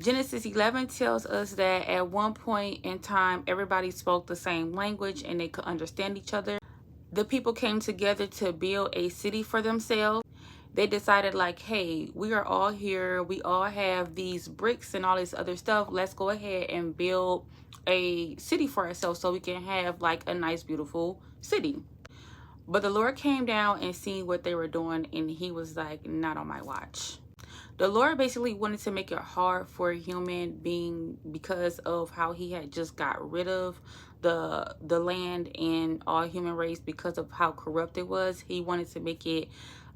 Genesis 11 tells us that at one point in time, everybody spoke the same language and they could understand each other. The people came together to build a city for themselves. They decided like, hey, we are all here. We all have these bricks and all this other stuff. Let's go ahead and build a city for ourselves so we can have like a nice, beautiful city. But the Lord came down and seen what they were doing, and he was like, not on my watch. The Lord basically wanted to make it hard for a human being because of how he had just got rid of the land and all human race because of how corrupt it was. He wanted to make it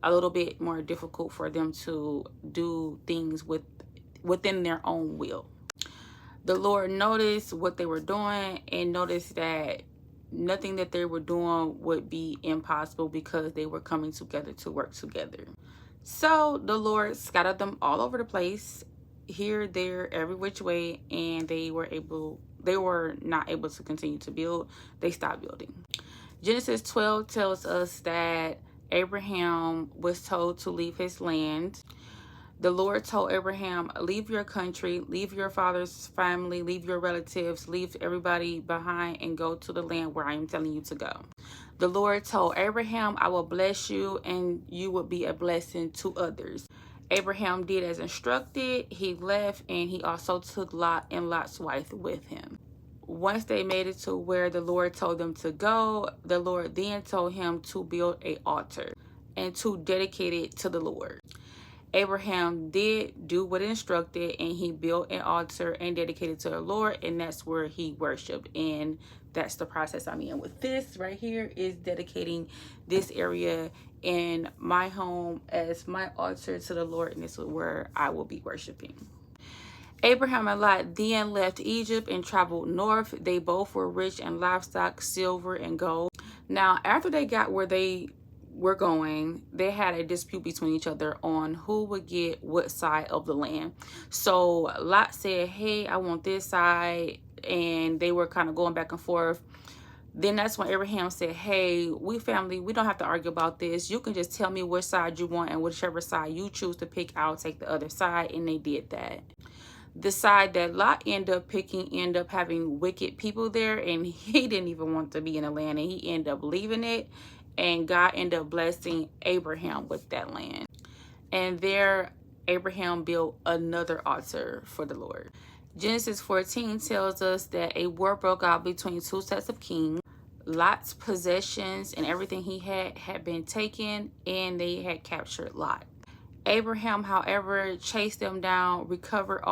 a little bit more difficult for them to do things within their own will. The Lord noticed what they were doing and noticed that nothing that they were doing would be impossible because they were coming together to work together. So the Lord scattered them all over the place, here, there, every which way, and they were not able to continue to build. They stopped building. Genesis 12 tells us that Abraham was told to leave his land. The Lord told Abraham, leave your country, leave your father's family, leave your relatives, leave everybody behind and go to the land where I am telling you to go. The Lord told Abraham, I will bless you and you will be a blessing to others. Abraham did as instructed. He left and he also took Lot and Lot's wife with him. Once they made it to where the Lord told them to go, the Lord then told him to build an altar and to dedicate it to the Lord. Abraham did do what instructed, and he built an altar and dedicated to the Lord, and that's where he worshiped. And that's the process I'm in with this right here, is dedicating this area in my home as my altar to the Lord, and this is where I will be worshiping. Abraham and Lot then left Egypt and traveled north. They both were rich in livestock, silver, and gold. Now, after they got where they were going, they had a dispute between each other on who would get what side of the land. So Lot said, hey, I want this side, and they were kind of going back and forth. Then that's when Abraham said, hey, we family, we don't have to argue about this. You can just tell me which side you want, and whichever side you choose to pick, I'll take the other side. And they did that. The side that Lot ended up picking ended up having wicked people there, and he didn't even want to be in the land, and he ended up leaving it. And God ended up blessing Abraham with that land. And there, Abraham built another altar for the Lord. Genesis 14 tells us that a war broke out between two sets of kings. Lot's possessions and everything he had been taken, and they had captured Lot. Abraham, however, chased them down, recovered all